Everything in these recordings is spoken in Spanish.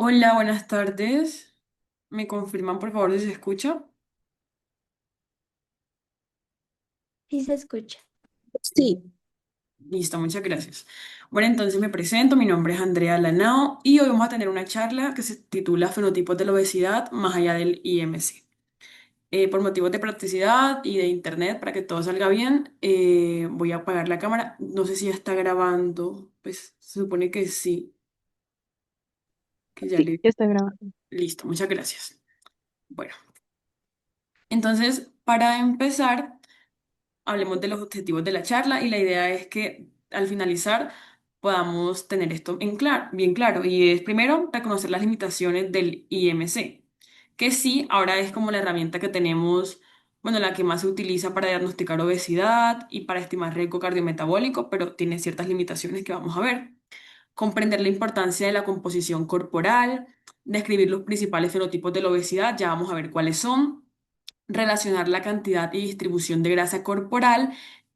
Hola, buenas tardes. ¿Me confirman por favor si se escucha? Sí se escucha. Sí, Listo, muchas gracias. Bueno, entonces me presento, mi nombre es Andrea Lanao y hoy vamos a tener una charla que se titula Fenotipos de la obesidad más allá del IMC. Por motivos de practicidad y de internet, para que todo salga bien, voy a apagar la cámara. No sé si ya está grabando, pues se supone que sí, que ya sí, le... ya está grabando. Listo, muchas gracias. Bueno, entonces, para empezar... Hablemos de los objetivos de la charla y la idea es que al finalizar podamos tener esto en claro, bien claro. Y es primero reconocer las limitaciones del IMC, que sí, ahora es como la herramienta que tenemos, bueno, la que más se utiliza para diagnosticar obesidad y para estimar riesgo cardiometabólico, pero tiene ciertas limitaciones que vamos a ver. Comprender la importancia de la composición corporal, describir los principales fenotipos de la obesidad, ya vamos a ver cuáles son, relacionar la cantidad y distribución de grasa corporal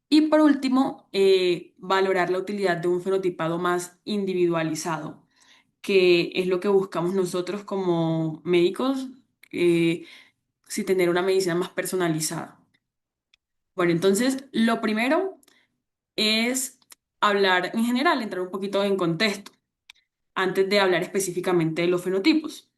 y por último, valorar la utilidad de un fenotipado más individualizado, que es lo que buscamos nosotros como médicos, eh, si tener una medicina más personalizada. Bueno, entonces, lo primero es hablar en general, entrar un poquito en contexto, antes de hablar específicamente de los fenotipos.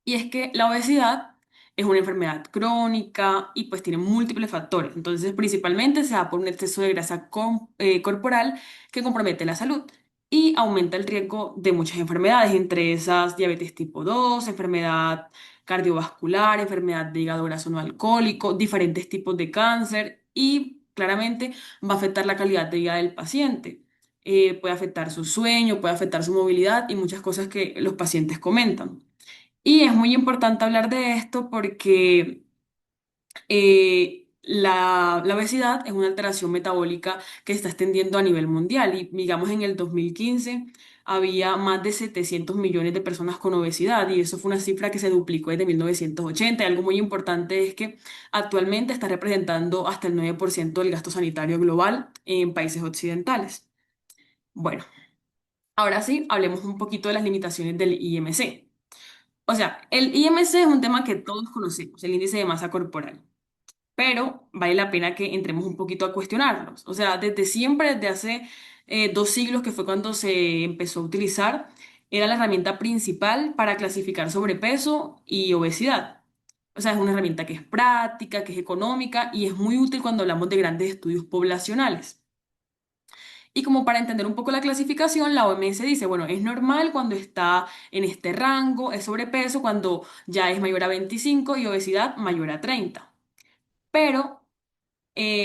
Y es que la obesidad es una enfermedad crónica y pues tiene múltiples factores. Entonces, principalmente se da por un exceso de grasa corporal que compromete la salud y aumenta el riesgo de muchas enfermedades, entre esas diabetes tipo 2, enfermedad cardiovascular, enfermedad de hígado graso no alcohólico, diferentes tipos de cáncer y claramente va a afectar la calidad de vida del paciente. Puede afectar su sueño, puede afectar su movilidad y muchas cosas que los pacientes comentan. Y es muy importante hablar de esto porque la obesidad es una alteración metabólica que se está extendiendo a nivel mundial y digamos en el 2015 había más de 700 millones de personas con obesidad y eso fue una cifra que se duplicó desde 1980. Y algo muy importante es que actualmente está representando hasta el 9% del gasto sanitario global en países occidentales. Bueno, ahora sí, hablemos un poquito de las limitaciones del IMC. O sea, el IMC es un tema que todos conocemos, el índice de masa corporal, pero vale la pena que entremos un poquito a cuestionarlos. O sea, desde siempre, desde hace 2 siglos, que fue cuando se empezó a utilizar, era la herramienta principal para clasificar sobrepeso y obesidad. O sea, es una herramienta que es práctica, que es económica y es muy útil cuando hablamos de grandes estudios poblacionales. Y como para entender un poco la clasificación, la OMS dice, bueno, es normal cuando está en este rango, es sobrepeso cuando ya es mayor a 25 y obesidad mayor a 30. Pero,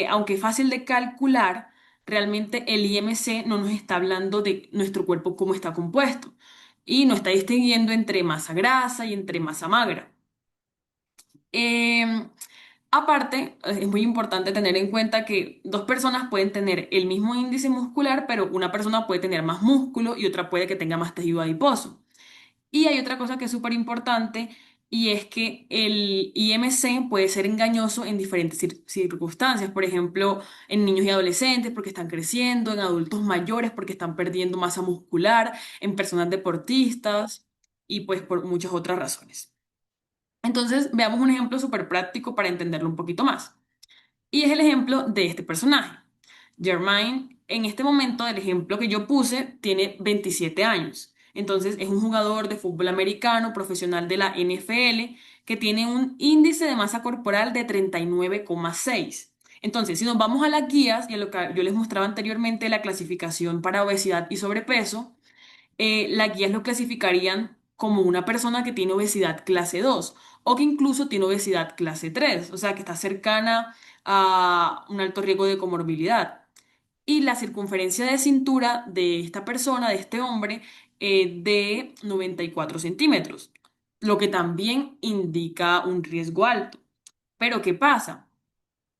aunque es fácil de calcular, realmente el IMC no nos está hablando de nuestro cuerpo cómo está compuesto y no está distinguiendo entre masa grasa y entre masa magra. Em, Aparte, es muy importante tener en cuenta que dos personas pueden tener el mismo índice muscular, pero una persona puede tener más músculo y otra puede que tenga más tejido adiposo. Y hay otra cosa que es súper importante y es que el IMC puede ser engañoso en diferentes circunstancias. Por ejemplo, en niños y adolescentes porque están creciendo, en adultos mayores porque están perdiendo masa muscular, en personas deportistas y pues por muchas otras razones. Entonces, veamos un ejemplo súper práctico para entenderlo un poquito más. Y es el ejemplo de este personaje. Jermaine, en este momento, el ejemplo que yo puse, tiene 27 años. Entonces, es un jugador de fútbol americano profesional de la NFL que tiene un índice de masa corporal de 39,6. Entonces, si nos vamos a las guías y a lo que yo les mostraba anteriormente, la clasificación para obesidad y sobrepeso, las guías lo clasificarían como una persona que tiene obesidad clase 2 o que incluso tiene obesidad clase 3, o sea, que está cercana a un alto riesgo de comorbilidad. Y la circunferencia de cintura de esta persona, de este hombre, de 94 centímetros, lo que también indica un riesgo alto. Pero ¿qué pasa?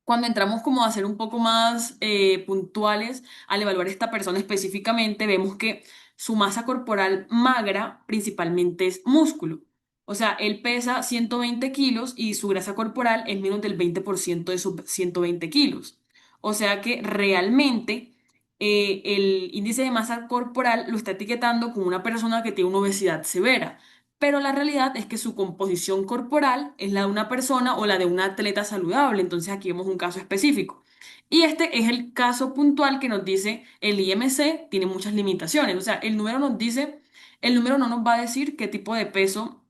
Cuando entramos como a ser un poco más puntuales al evaluar a esta persona específicamente, vemos que su masa corporal magra principalmente es músculo. O sea, él pesa 120 kilos y su grasa corporal es menos del 20% de sus 120 kilos. O sea que realmente el índice de masa corporal lo está etiquetando como una persona que tiene una obesidad severa, pero la realidad es que su composición corporal es la de una persona o la de un atleta saludable. Entonces aquí vemos un caso específico. Y este es el caso puntual que nos dice el IMC tiene muchas limitaciones. O sea, el número no nos va a decir qué tipo de peso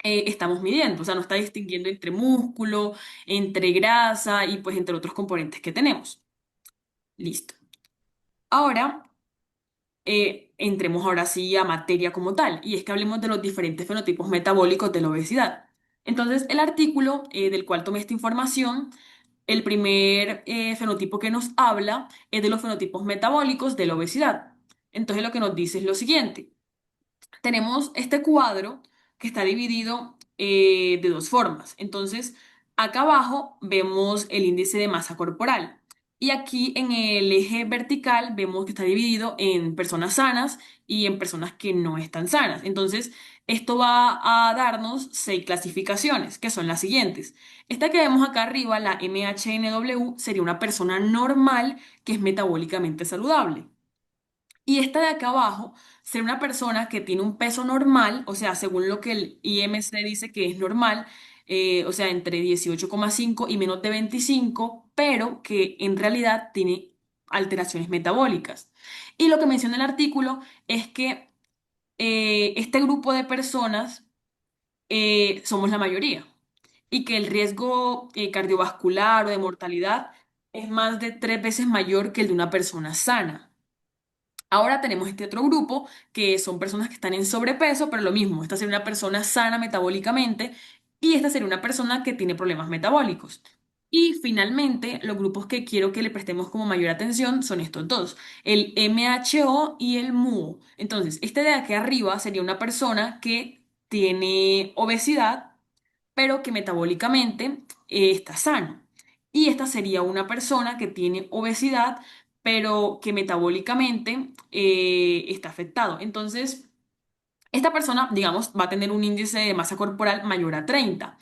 estamos midiendo. O sea, no está distinguiendo entre músculo, entre grasa y pues entre otros componentes que tenemos. Listo. Ahora entremos ahora sí a materia como tal, y es que hablemos de los diferentes fenotipos metabólicos de la obesidad. Entonces, el artículo del cual tomé esta información, el primer fenotipo que nos habla es de los fenotipos metabólicos de la obesidad. Entonces, lo que nos dice es lo siguiente. Tenemos este cuadro que está dividido de dos formas. Entonces, acá abajo vemos el índice de masa corporal y aquí en el eje vertical vemos que está dividido en personas sanas y en personas que no están sanas. Entonces, esto va a darnos seis clasificaciones, que son las siguientes. Esta que vemos acá arriba, la MHNW, sería una persona normal que es metabólicamente saludable. Y esta de acá abajo ser una persona que tiene un peso normal, o sea, según lo que el IMC dice que es normal, o sea, entre 18,5 y menos de 25, pero que en realidad tiene alteraciones metabólicas. Y lo que menciona el artículo es que este grupo de personas somos la mayoría y que el riesgo cardiovascular o de mortalidad es más de 3 veces mayor que el de una persona sana. Ahora tenemos este otro grupo que son personas que están en sobrepeso, pero lo mismo, esta sería una persona sana metabólicamente y esta sería una persona que tiene problemas metabólicos. Y finalmente, los grupos que quiero que le prestemos como mayor atención son estos dos, el MHO y el MUO. Entonces, este de aquí arriba sería una persona que tiene obesidad pero que metabólicamente está sano. Y esta sería una persona que tiene obesidad, pero que metabólicamente está afectado. Entonces, esta persona, digamos, va a tener un índice de masa corporal mayor a 30.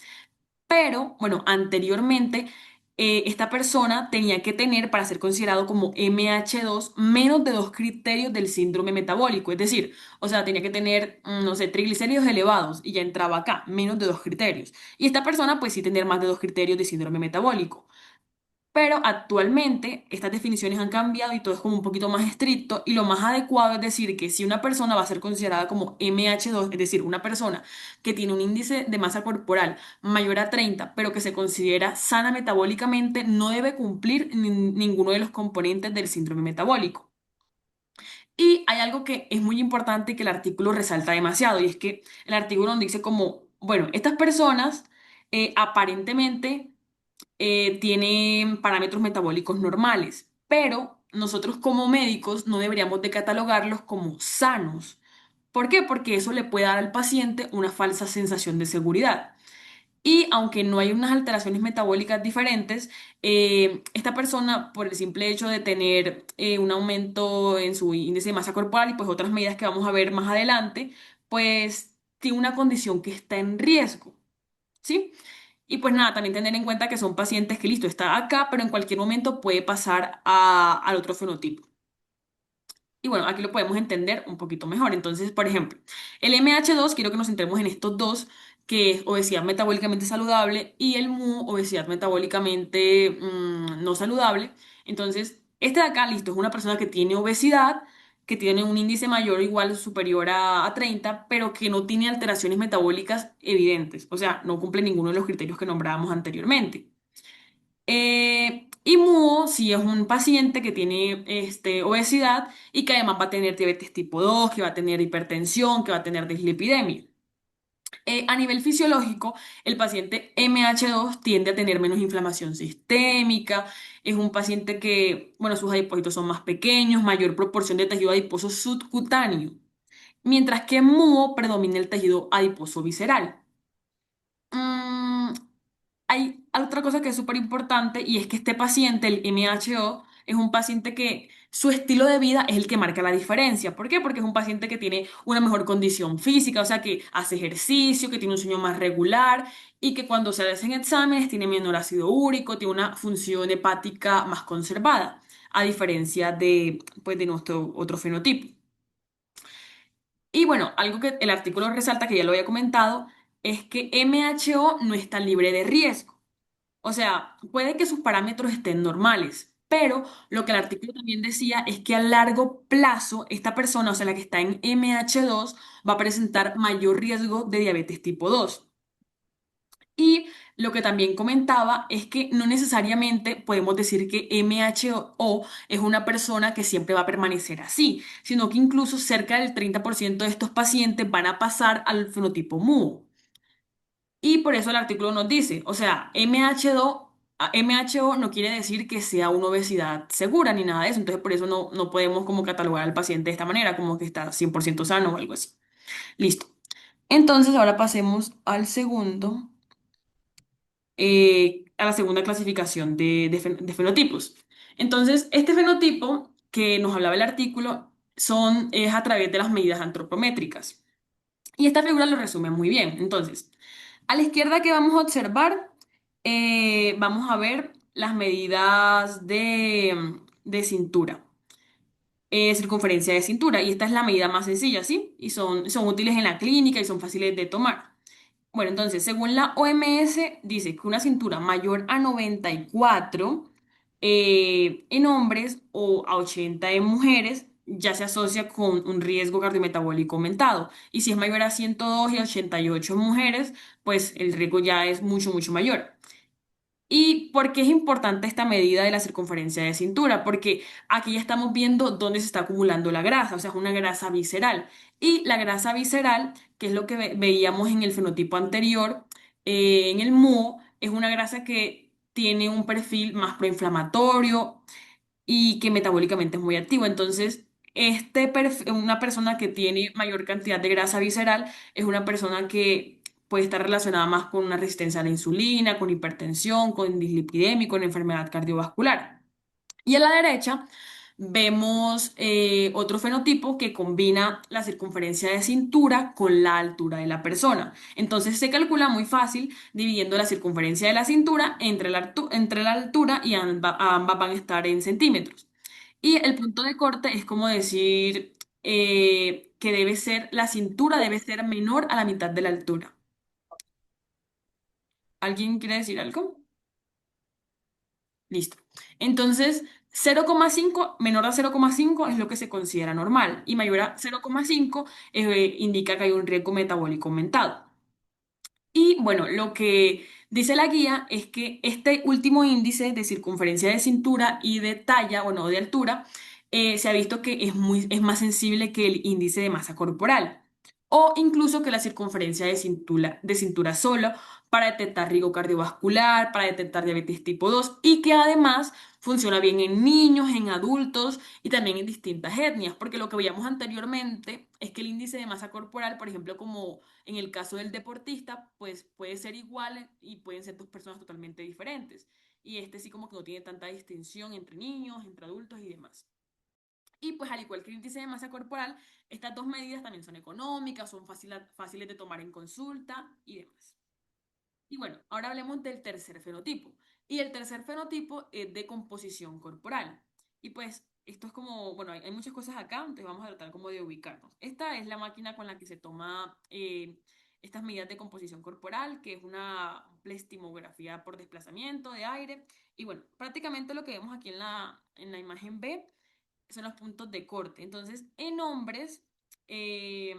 Pero, bueno, anteriormente, esta persona tenía que tener, para ser considerado como MH2 menos de dos criterios del síndrome metabólico. Es decir, o sea, tenía que tener, no sé, triglicéridos elevados y ya entraba acá, menos de dos criterios. Y esta persona, pues sí, tener más de dos criterios de síndrome metabólico. Pero actualmente estas definiciones han cambiado y todo es como un poquito más estricto y lo más adecuado es decir que si una persona va a ser considerada como MH2, es decir, una persona que tiene un índice de masa corporal mayor a 30, pero que se considera sana metabólicamente, no debe cumplir ninguno de los componentes del síndrome metabólico. Y hay algo que es muy importante y que el artículo resalta demasiado y es que el artículo nos dice como, bueno, estas personas aparentemente tienen parámetros metabólicos normales, pero nosotros como médicos no deberíamos de catalogarlos como sanos. ¿Por qué? Porque eso le puede dar al paciente una falsa sensación de seguridad. Y aunque no hay unas alteraciones metabólicas diferentes, esta persona, por el simple hecho de tener un aumento en su índice de masa corporal y pues otras medidas que vamos a ver más adelante, pues tiene una condición que está en riesgo. ¿Sí? Y pues nada, también tener en cuenta que son pacientes que listo, está acá, pero en cualquier momento puede pasar al otro fenotipo. Y bueno, aquí lo podemos entender un poquito mejor. Entonces, por ejemplo, el MH2, quiero que nos centremos en estos dos, que es obesidad metabólicamente saludable y el MU, obesidad metabólicamente no saludable. Entonces, este de acá, listo, es una persona que tiene obesidad, que tiene un índice mayor o igual o superior a 30, pero que no tiene alteraciones metabólicas evidentes. O sea, no cumple ninguno de los criterios que nombrábamos anteriormente. Y MUO si es un paciente que tiene obesidad y que además va a tener diabetes tipo 2, que va a tener hipertensión, que va a tener dislipidemia. A nivel fisiológico, el paciente MH2 tiende a tener menos inflamación sistémica, es un paciente que, bueno, sus adipocitos son más pequeños, mayor proporción de tejido adiposo subcutáneo, mientras que en MUO predomina el tejido adiposo visceral. Mm, Hay otra cosa que es súper importante y es que este paciente, el MHO, es un paciente que su estilo de vida es el que marca la diferencia. ¿Por qué? Porque es un paciente que tiene una mejor condición física, o sea, que hace ejercicio, que tiene un sueño más regular y que cuando se hacen exámenes tiene menor ácido úrico, tiene una función hepática más conservada. a diferencia de, pues, de nuestro otro fenotipo. Y bueno, algo que el artículo resalta, que ya lo había comentado, es que MHO no está libre de riesgo. O sea, puede que sus parámetros estén normales, pero lo que el artículo también decía es que a largo plazo esta persona, o sea, la que está en MH2, va a presentar mayor riesgo de diabetes tipo 2. Y lo que también comentaba es que no necesariamente podemos decir que MHO es una persona que siempre va a permanecer así, sino que incluso cerca del 30% de estos pacientes van a pasar al fenotipo MUO. Y por eso el artículo nos dice, o sea, MHO no quiere decir que sea una obesidad segura ni nada de eso, entonces por eso no podemos como catalogar al paciente de esta manera, como que está 100% sano o algo así. Listo. Entonces ahora pasemos a la segunda clasificación de fenotipos. Entonces, este fenotipo que nos hablaba el artículo es a través de las medidas antropométricas. Y esta figura lo resume muy bien. Entonces, a la izquierda que vamos a observar, vamos a ver las medidas de cintura, circunferencia de cintura. Y esta es la medida más sencilla, ¿sí? Y son útiles en la clínica y son fáciles de tomar. Bueno, entonces, según la OMS, dice que una cintura mayor a 94 en hombres o a 80 en mujeres ya se asocia con un riesgo cardiometabólico aumentado. Y si es mayor a 102 y 88 en mujeres, pues el riesgo ya es mucho, mucho mayor. ¿Y por qué es importante esta medida de la circunferencia de cintura? Porque aquí ya estamos viendo dónde se está acumulando la grasa, o sea, es una grasa visceral. Y la grasa visceral, que es lo que veíamos en el fenotipo anterior, en el MUO, es una grasa que tiene un perfil más proinflamatorio y que metabólicamente es muy activo. Entonces, una persona que tiene mayor cantidad de grasa visceral es una persona que puede estar relacionada más con una resistencia a la insulina, con hipertensión, con dislipidemia y con enfermedad cardiovascular. Y a la derecha vemos otro fenotipo que combina la circunferencia de cintura con la altura de la persona. Entonces se calcula muy fácil dividiendo la circunferencia de la cintura entre la altura y ambas van a estar en centímetros. Y el punto de corte es como decir que la cintura debe ser menor a la mitad de la altura. ¿Alguien quiere decir algo? Listo. Entonces, 0,5 menor a 0,5 es lo que se considera normal y mayor a 0,5 indica que hay un riesgo metabólico aumentado. Y bueno, lo que dice la guía es que este último índice de circunferencia de cintura y de talla, o no, de altura, se ha visto que es más sensible que el índice de masa corporal o incluso que la circunferencia de cintura solo para detectar riesgo cardiovascular, para detectar diabetes tipo 2 y que además funciona bien en niños, en adultos y también en distintas etnias, porque lo que veíamos anteriormente es que el índice de masa corporal, por ejemplo, como en el caso del deportista, pues puede ser igual y pueden ser dos personas totalmente diferentes. Y este sí como que no tiene tanta distinción entre niños, entre adultos y demás. Y pues al igual que el índice de masa corporal, estas dos medidas también son económicas, son fáciles de tomar en consulta y demás. Y bueno, ahora hablemos del tercer fenotipo. Y el tercer fenotipo es de composición corporal. Y pues esto es como, bueno, hay muchas cosas acá, entonces vamos a tratar como de ubicarnos. Esta es la máquina con la que se toma estas medidas de composición corporal, que es una plestimografía por desplazamiento de aire. Y bueno, prácticamente lo que vemos aquí en la imagen B son los puntos de corte. Entonces, en hombres, eh,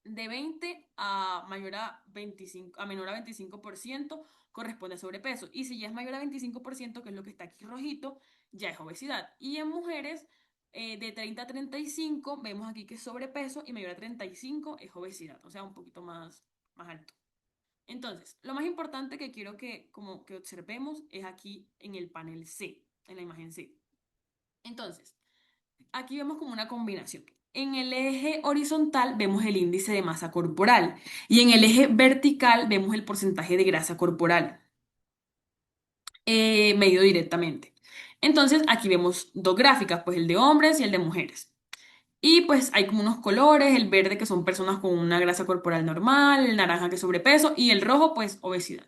de 20 a menor a 25% corresponde a sobrepeso. Y si ya es mayor a 25%, que es lo que está aquí rojito, ya es obesidad. Y en mujeres de 30 a 35 vemos aquí que es sobrepeso y mayor a 35 es obesidad, o sea, un poquito más alto. Entonces, lo más importante que quiero como que observemos es aquí en el panel C, en la imagen C. Entonces, aquí vemos como una combinación. En el eje horizontal vemos el índice de masa corporal y en el eje vertical vemos el porcentaje de grasa corporal medido directamente. Entonces aquí vemos dos gráficas, pues el de hombres y el de mujeres. Y pues hay como unos colores, el verde que son personas con una grasa corporal normal, el naranja que es sobrepeso y el rojo pues obesidad.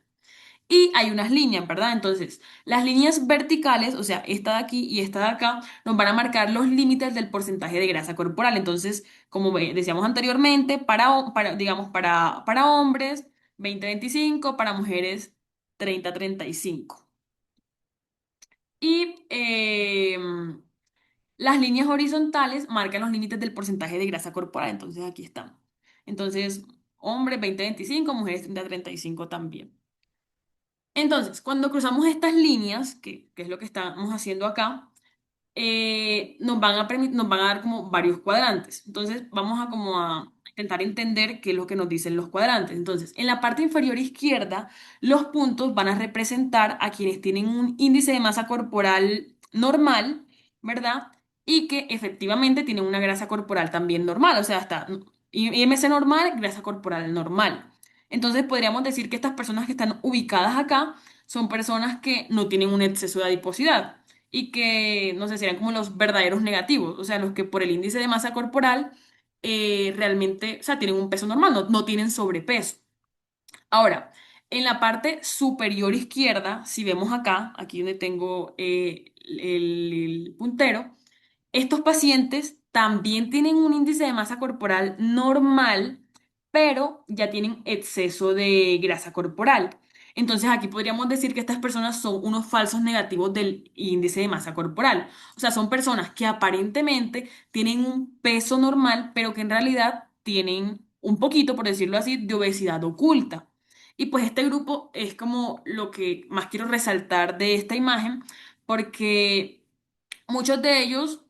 Y hay unas líneas, ¿verdad? Entonces, las líneas verticales, o sea, esta de aquí y esta de acá, nos van a marcar los límites del porcentaje de grasa corporal. Entonces, como decíamos anteriormente, digamos, para hombres, 20-25, para mujeres, 30-35. Y las líneas horizontales marcan los límites del porcentaje de grasa corporal. Entonces, aquí están. Entonces, hombres 20-25, mujeres 30-35 también. Entonces, cuando cruzamos estas líneas, que es lo que estamos haciendo acá, nos van a dar como varios cuadrantes. Entonces, vamos a como a intentar entender qué es lo que nos dicen los cuadrantes. Entonces, en la parte inferior izquierda, los puntos van a representar a quienes tienen un índice de masa corporal normal, ¿verdad? Y que efectivamente tienen una grasa corporal también normal, o sea, está IMC normal, grasa corporal normal. Entonces, podríamos decir que estas personas que están ubicadas acá son personas que no tienen un exceso de adiposidad y que, no sé, serían como los verdaderos negativos, o sea, los que por el índice de masa corporal realmente, o sea, tienen un peso normal, no tienen sobrepeso. Ahora, en la parte superior izquierda, si vemos acá, aquí donde tengo el puntero, estos pacientes también tienen un índice de masa corporal normal, pero ya tienen exceso de grasa corporal. Entonces aquí podríamos decir que estas personas son unos falsos negativos del índice de masa corporal. O sea, son personas que aparentemente tienen un peso normal, pero que en realidad tienen un poquito, por decirlo así, de obesidad oculta. Y pues este grupo es como lo que más quiero resaltar de esta imagen, porque muchos de ellos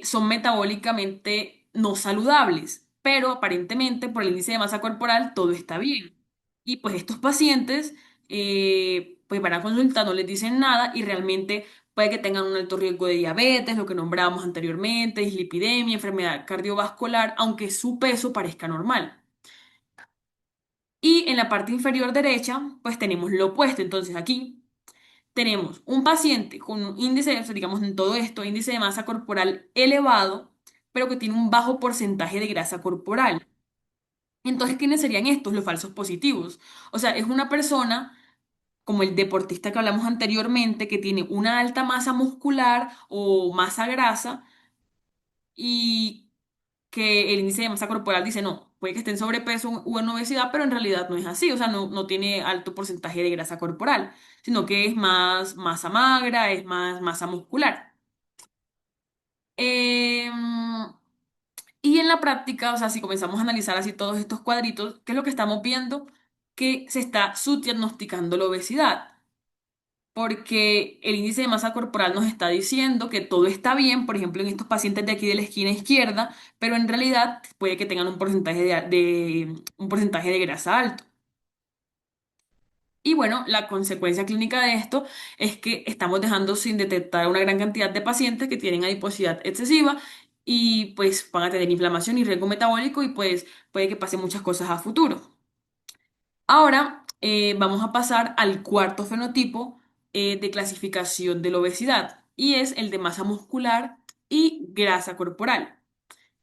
son metabólicamente no saludables, pero aparentemente por el índice de masa corporal todo está bien. Y pues estos pacientes pues van a consultar, no les dicen nada y realmente puede que tengan un alto riesgo de diabetes, lo que nombrábamos anteriormente, dislipidemia, enfermedad cardiovascular, aunque su peso parezca normal. Y en la parte inferior derecha, pues tenemos lo opuesto. Entonces aquí tenemos un paciente con un índice, o sea, digamos en todo esto, índice de masa corporal elevado, pero que tiene un bajo porcentaje de grasa corporal. Entonces, ¿quiénes serían estos? Los falsos positivos. O sea, es una persona como el deportista que hablamos anteriormente, que tiene una alta masa muscular o masa grasa y que el índice de masa corporal dice, no, puede que esté en sobrepeso o en obesidad, pero en realidad no es así, o sea, no tiene alto porcentaje de grasa corporal, sino que es más masa magra, es más masa muscular. Em, y en la práctica, o sea, si comenzamos a analizar así todos estos cuadritos, ¿qué es lo que estamos viendo? Que se está subdiagnosticando la obesidad. Porque el índice de masa corporal nos está diciendo que todo está bien, por ejemplo, en estos pacientes de aquí de la esquina izquierda, pero en realidad puede que tengan un porcentaje un porcentaje de grasa alto. Y bueno, la consecuencia clínica de esto es que estamos dejando sin detectar una gran cantidad de pacientes que tienen adiposidad excesiva y pues van a tener inflamación y riesgo metabólico y pues puede que pasen muchas cosas a futuro. Ahora vamos a pasar al cuarto fenotipo de clasificación de la obesidad y es el de masa muscular y grasa corporal.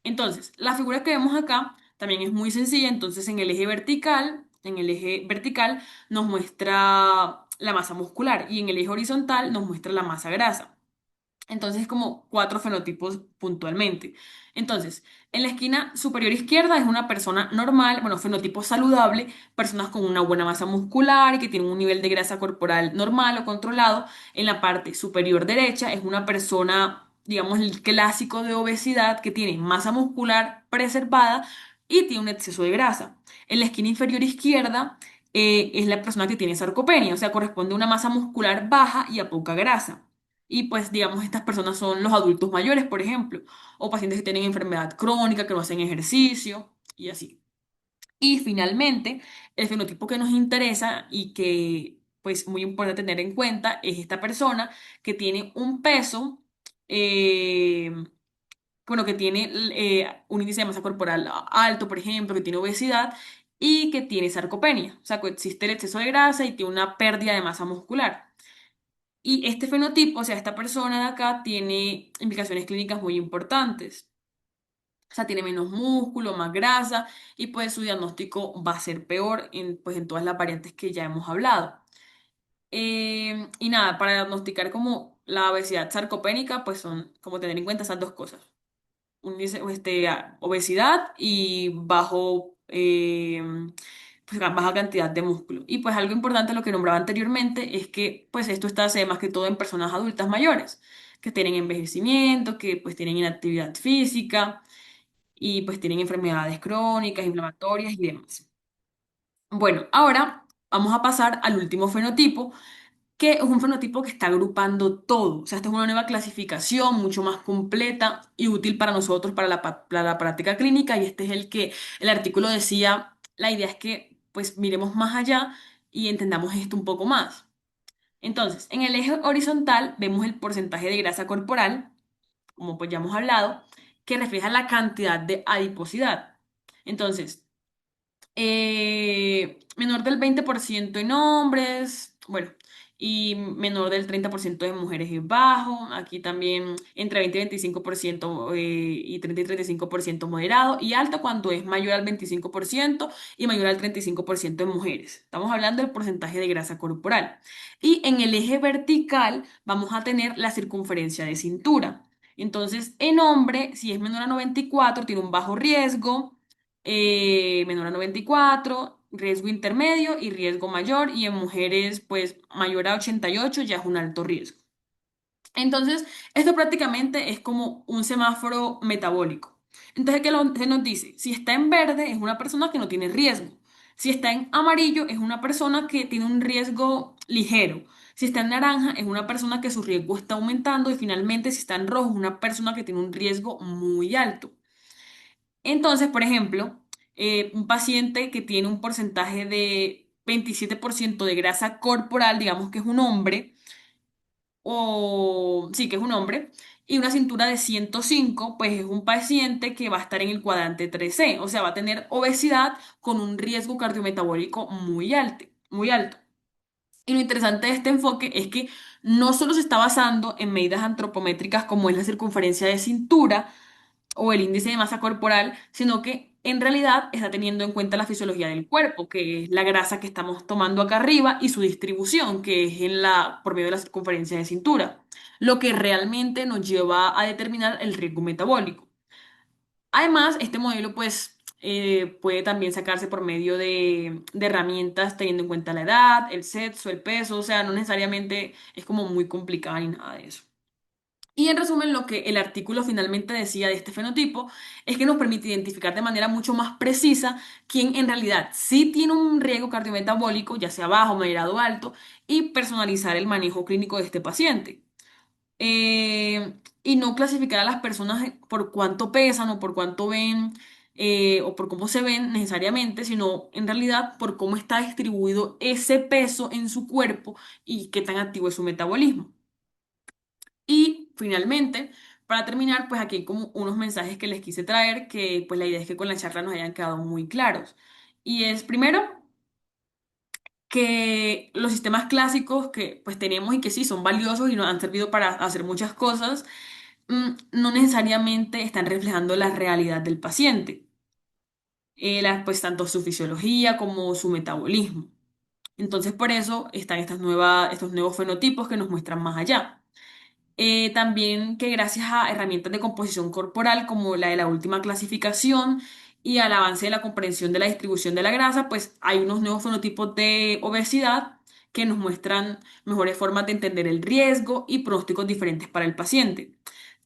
Entonces, la figura que vemos acá también es muy sencilla. Entonces, en el eje vertical nos muestra la masa muscular y en el eje horizontal nos muestra la masa grasa. Entonces, como cuatro fenotipos puntualmente. Entonces, en la esquina superior izquierda es una persona normal, bueno, fenotipo saludable, personas con una buena masa muscular y que tienen un nivel de grasa corporal normal o controlado. En la parte superior derecha es una persona, digamos, el clásico de obesidad que tiene masa muscular preservada y tiene un exceso de grasa. En la esquina inferior izquierda es la persona que tiene sarcopenia, o sea, corresponde a una masa muscular baja y a poca grasa. Y pues, digamos, estas personas son los adultos mayores, por ejemplo, o pacientes que tienen enfermedad crónica, que no hacen ejercicio y así. Y finalmente, el fenotipo que nos interesa y que, pues, muy importante tener en cuenta es esta persona que tiene un peso, eh, bueno, que tiene un índice de masa corporal alto, por ejemplo, que tiene obesidad y que tiene sarcopenia. O sea, que existe el exceso de grasa y tiene una pérdida de masa muscular. Y este fenotipo, o sea, esta persona de acá tiene implicaciones clínicas muy importantes. O sea, tiene menos músculo, más grasa y pues su diagnóstico va a ser peor en, pues, en todas las variantes que ya hemos hablado. Y nada, para diagnosticar como la obesidad sarcopénica, pues son como tener en cuenta esas dos cosas. Obesidad y baja cantidad de músculo. Y pues algo importante, lo que nombraba anteriormente, es que pues esto está se ve más que todo en personas adultas mayores, que tienen envejecimiento, que pues tienen inactividad física y pues tienen enfermedades crónicas, inflamatorias y demás. Bueno, ahora vamos a pasar al último fenotipo, que es un fenotipo que está agrupando todo. O sea, esta es una nueva clasificación mucho más completa y útil para nosotros, para la práctica clínica. Y este es el que el artículo decía, la idea es que pues miremos más allá y entendamos esto un poco más. Entonces, en el eje horizontal vemos el porcentaje de grasa corporal, como pues ya hemos hablado, que refleja la cantidad de adiposidad. Entonces, menor del 20% en hombres, bueno, y menor del 30% en mujeres es bajo. Aquí también entre 20 y 25% y 30 y 35% moderado y alto cuando es mayor al 25% y mayor al 35% en mujeres. Estamos hablando del porcentaje de grasa corporal. Y en el eje vertical vamos a tener la circunferencia de cintura. Entonces, en hombre, si es menor a 94, tiene un bajo riesgo, menor a 94, riesgo intermedio y riesgo mayor, y en mujeres, pues mayor a 88 ya es un alto riesgo. Entonces, esto prácticamente es como un semáforo metabólico. Entonces, ¿qué nos dice? Si está en verde, es una persona que no tiene riesgo. Si está en amarillo, es una persona que tiene un riesgo ligero. Si está en naranja, es una persona que su riesgo está aumentando. Y finalmente, si está en rojo, es una persona que tiene un riesgo muy alto. Entonces, por ejemplo, un paciente que tiene un porcentaje de 27% de grasa corporal, digamos que es un hombre, o sí, que es un hombre, y una cintura de 105, pues es un paciente que va a estar en el cuadrante 3C, o sea, va a tener obesidad con un riesgo cardiometabólico muy alto, muy alto. Y lo interesante de este enfoque es que no solo se está basando en medidas antropométricas como es la circunferencia de cintura, o el índice de masa corporal, sino que en realidad está teniendo en cuenta la fisiología del cuerpo, que es la grasa que estamos tomando acá arriba y su distribución, que es por medio de la circunferencia de cintura, lo que realmente nos lleva a determinar el riesgo metabólico. Además, este modelo pues puede también sacarse por medio de herramientas teniendo en cuenta la edad, el sexo, el peso, o sea, no necesariamente es como muy complicada ni nada de eso. Y en resumen, lo que el artículo finalmente decía de este fenotipo es que nos permite identificar de manera mucho más precisa quién en realidad sí tiene un riesgo cardiometabólico, ya sea bajo, moderado o alto, y personalizar el manejo clínico de este paciente. Y no clasificar a las personas por cuánto pesan o por cuánto ven o por cómo se ven necesariamente, sino en realidad por cómo está distribuido ese peso en su cuerpo y qué tan activo es su metabolismo. Y finalmente, para terminar, pues aquí hay como unos mensajes que les quise traer, que pues la idea es que con la charla nos hayan quedado muy claros. Y es primero que los sistemas clásicos que pues tenemos y que sí son valiosos y nos han servido para hacer muchas cosas, no necesariamente están reflejando la realidad del paciente, pues tanto su fisiología como su metabolismo. Entonces por eso están estos nuevos fenotipos que nos muestran más allá. También que gracias a herramientas de composición corporal como la de la última clasificación y al avance de la comprensión de la distribución de la grasa, pues hay unos nuevos fenotipos de obesidad que nos muestran mejores formas de entender el riesgo y pronósticos diferentes para el paciente.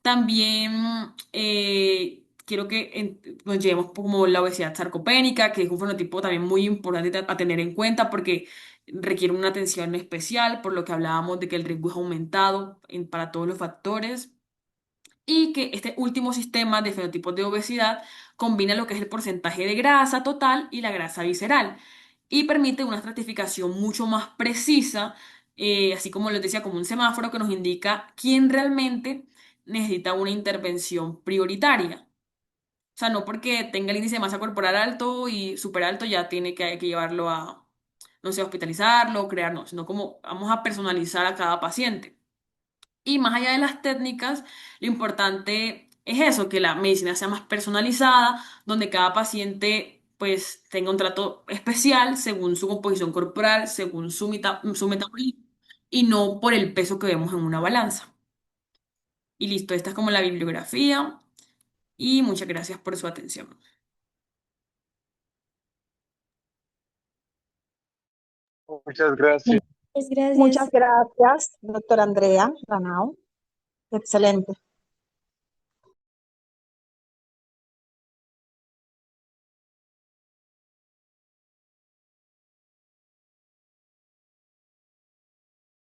También quiero que nos llevemos como la obesidad sarcopénica, que es un fenotipo también muy importante a tener en cuenta porque requiere una atención especial, por lo que hablábamos de que el riesgo es aumentado para todos los factores y que este último sistema de fenotipos de obesidad combina lo que es el porcentaje de grasa total y la grasa visceral y permite una estratificación mucho más precisa, así como les decía, como un semáforo que nos indica quién realmente necesita una intervención prioritaria. O sea, no porque tenga el índice de masa corporal alto y súper alto ya tiene que, hay que llevarlo a, no sé, hospitalizarlo, crear, no, sino como vamos a personalizar a cada paciente. Y más allá de las técnicas, lo importante es eso, que la medicina sea más personalizada, donde cada paciente pues tenga un trato especial según su composición corporal, según su metabolismo. y no por el peso que vemos en una balanza. Y listo, esta es como la bibliografía y muchas gracias por su atención. Muchas gracias. Muchas Muchas gracias. gracias, doctora Andrea Ranao. Excelente.